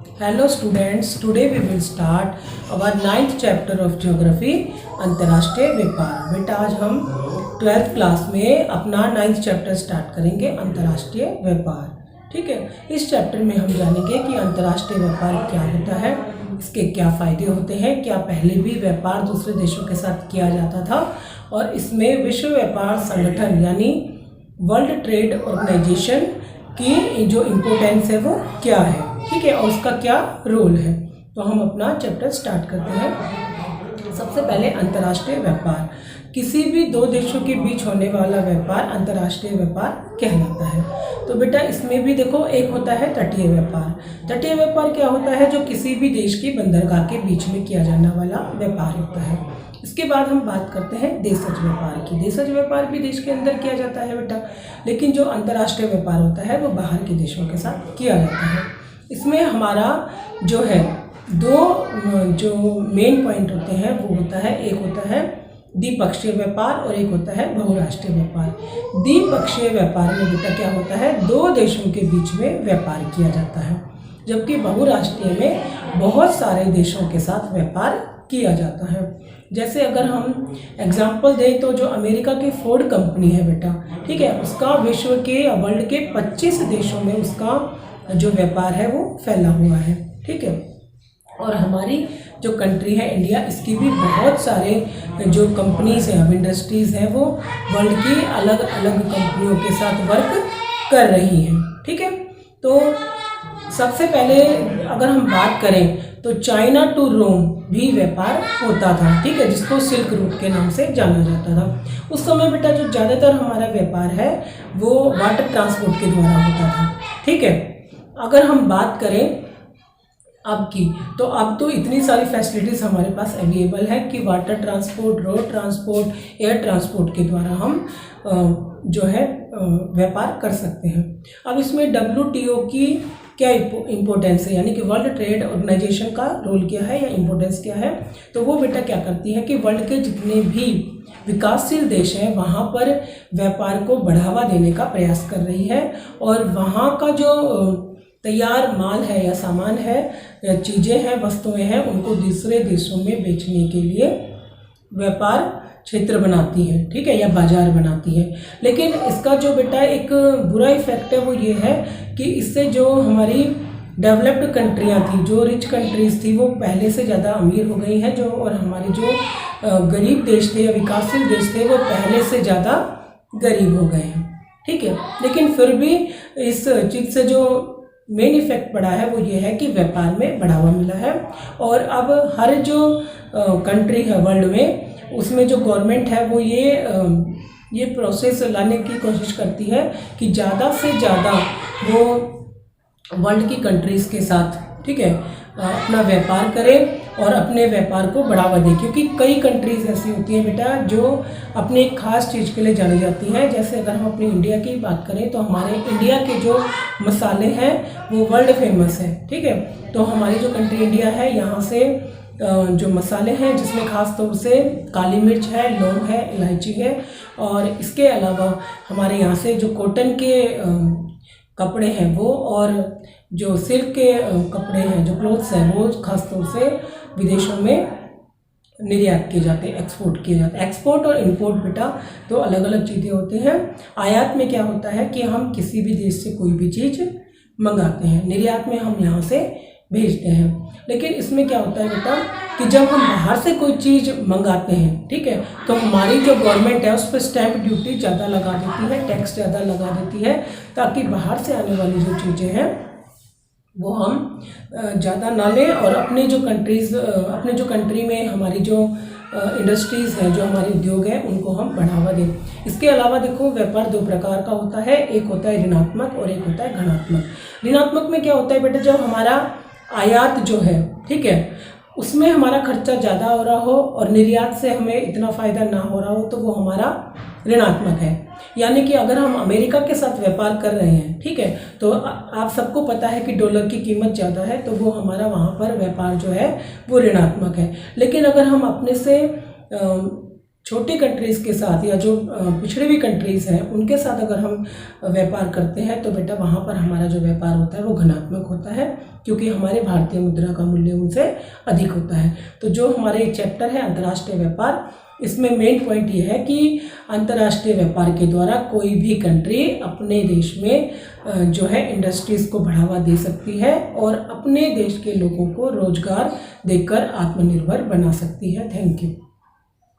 Hello students, today we will start our ninth chapter of geography अंतर्राष्ट्रीय व्यापार। बेटा आज हम 12th क्लास में अपना 9th चैप्टर स्टार्ट करेंगे अंतर्राष्ट्रीय व्यापार। ठीक है, इस चैप्टर में हम जानेंगे कि अंतर्राष्ट्रीय व्यापार क्या होता है, इसके क्या फ़ायदे होते हैं, क्या पहले भी व्यापार दूसरे देशों के साथ किया जाता था और इसमें विश्व व्यापार संगठन यानी वर्ल्ड ट्रेड ऑर्गेनाइजेशन की जो इम्पोर्टेंस है वो क्या है। ठीक है, और उसका क्या रोल है। तो हम अपना चैप्टर स्टार्ट करते हैं। सबसे पहले अंतर्राष्ट्रीय व्यापार, किसी भी दो देशों के बीच होने वाला व्यापार अंतर्राष्ट्रीय व्यापार कहलाता है। तो बेटा इसमें भी देखो, एक होता है तटीय व्यापार। तटीय व्यापार क्या होता है? जो किसी भी देश की बंदरगाह के बीच में किया जाने वाला व्यापार होता है। इसके बाद हम बात करते हैं देशज व्यापार की। देशज व्यापार भी देश के अंदर किया जाता है बेटा, लेकिन जो अंतर्राष्ट्रीय व्यापार होता है वो बाहर के देशों के साथ किया जाता है। इसमें हमारा जो है दो जो मेन पॉइंट होते हैं वो होता है, एक होता है द्विपक्षीय व्यापार और एक होता है बहुराष्ट्रीय व्यापार। द्विपक्षीय व्यापार में बेटा क्या होता है? दो देशों के बीच में व्यापार किया जाता है, जबकि बहुराष्ट्रीय में बहुत सारे देशों के साथ व्यापार किया जाता है। जैसे अगर हम एग्जाम्पल दें तो जो अमेरिका की फोर्ड कंपनी है बेटा, ठीक है, उसका विश्व के वर्ल्ड के 25 देशों में उसका जो व्यापार है वो फैला हुआ है। ठीक है, और हमारी जो कंट्री है इंडिया, इसकी भी बहुत सारे जो कंपनीज हैं, इंडस्ट्रीज़ हैं, वो वर्ल्ड की अलग अलग कंपनियों के साथ वर्क कर रही हैं। ठीक है, तो सबसे पहले अगर हम बात करें तो चाइना टू रोम भी व्यापार होता था, ठीक है, जिसको सिल्क रूट के नाम से जाना जाता था। उस समय बेटा जो ज़्यादातर हमारा व्यापार है वो वाटर ट्रांसपोर्ट के द्वारा होता था। ठीक है, अगर हम बात करें अब की, तो अब तो इतनी सारी फैसिलिटीज़ हमारे पास अवेलेबल है कि water transport, road transport, air transport के द्वारा हम जो है व्यापार कर सकते हैं। अब इसमें WTO की क्या इम्पोर्टेंस है, यानी कि वर्ल्ड ट्रेड ऑर्गेनाइजेशन का रोल क्या है या इम्पोर्टेंस क्या है? तो वो बेटा क्या करती है कि वर्ल्ड के जितने भी विकासशील देश हैं वहाँ पर व्यापार को बढ़ावा देने का प्रयास कर रही है और वहाँ का जो तैयार माल है या सामान है या चीज़ें हैं, वस्तुएं हैं, उनको दूसरे देशों में बेचने के लिए व्यापार क्षेत्र बनाती है, ठीक है, या बाजार बनाती है। लेकिन इसका जो बेटा एक बुरा इफेक्ट है वो ये है कि इससे जो हमारी डेवलप्ड कंट्रियाँ थी, जो रिच कंट्रीज़ थी, वो पहले से ज़्यादा अमीर हो गई हैं, जो और हमारे जो गरीब देश थे या विकासशील देश थे वो पहले से ज़्यादा गरीब हो गए हैं। ठीक है, लेकिन फिर भी इस चीज़ से जो मेन इफेक्ट पड़ा है वो ये है कि व्यापार में बढ़ावा मिला है और अब हर जो कंट्री है वर्ल्ड में, उसमें जो गवर्नमेंट है वो ये प्रोसेस लाने की कोशिश करती है कि ज़्यादा से ज़्यादा वो वर्ल्ड की कंट्रीज़ के साथ, ठीक है, अपना व्यापार करें और अपने व्यापार को बढ़ावा दें। क्योंकि कई कंट्रीज़ ऐसी होती हैं बेटा जो अपनी एक खास चीज़ के लिए जानी जाती हैं। जैसे अगर हम अपनी इंडिया की बात करें तो हमारे इंडिया के जो मसाले हैं वो वर्ल्ड फेमस है। ठीक है, तो हमारी जो कंट्री इंडिया है, यहाँ से जो मसाले हैं जिसमें ख़ास तौर से काली मिर्च है, लौंग है, इलायची है, और इसके अलावा हमारे यहाँ से जो कॉटन के कपड़े हैं वो, और जो सिल्क के कपड़े हैं, जो क्लोथ्स हैं, वो खास तौर से विदेशों में निर्यात किए जाते हैं, एक्सपोर्ट किए जाते हैं। एक्सपोर्ट और इंपोर्ट बेटा तो अलग अलग चीज़ें होती हैं। आयात में क्या होता है कि हम किसी भी देश से कोई भी चीज़ मंगाते हैं, निर्यात में हम यहाँ से भेजते हैं। लेकिन इसमें क्या होता है बेटा कि जब हम बाहर से कोई चीज़ मंगाते हैं, ठीक है, तो हमारी जो गवर्नमेंट है उस पर स्टैंप ड्यूटी ज़्यादा लगा देती है, टैक्स ज़्यादा लगा देती है, ताकि बाहर से आने वाली जो चीज़ें हैं वो हम ज़्यादा ना लें और अपने जो कंट्री में हमारी जो इंडस्ट्रीज़ हैं, जो हमारे उद्योग हैं, उनको हम बढ़ावा दें। इसके अलावा देखो, व्यापार दो प्रकार का होता है, एक होता है ऋणात्मक और एक होता है धनात्मक। ऋणात्मक में क्या होता है बेटा, जब हमारा आयात जो है, ठीक है, उसमें हमारा खर्चा ज़्यादा हो रहा हो और निर्यात से हमें इतना फ़ायदा ना हो रहा हो, तो वो हमारा ऋणात्मक है। यानी कि अगर हम अमेरिका के साथ व्यापार कर रहे हैं, ठीक है, तो आप सबको पता है कि डॉलर की कीमत ज़्यादा है, तो वो हमारा वहाँ पर व्यापार जो है वो ऋणात्मक है। लेकिन अगर हम अपने से छोटी कंट्रीज़ के साथ या जो पिछड़ी हुई कंट्रीज़ हैं उनके साथ अगर हम व्यापार करते हैं तो बेटा वहाँ पर हमारा जो व्यापार होता है वो धनात्मक होता है, क्योंकि हमारे भारतीय मुद्रा का मूल्य उनसे अधिक होता है। तो जो हमारे चैप्टर है अंतर्राष्ट्रीय व्यापार, इसमें मेन पॉइंट ये है कि अंतर्राष्ट्रीय व्यापार के द्वारा कोई भी कंट्री अपने देश में जो है इंडस्ट्रीज़ को बढ़ावा दे सकती है और अपने देश के लोगों को रोजगार देकर आत्मनिर्भर बना सकती है। Thank you.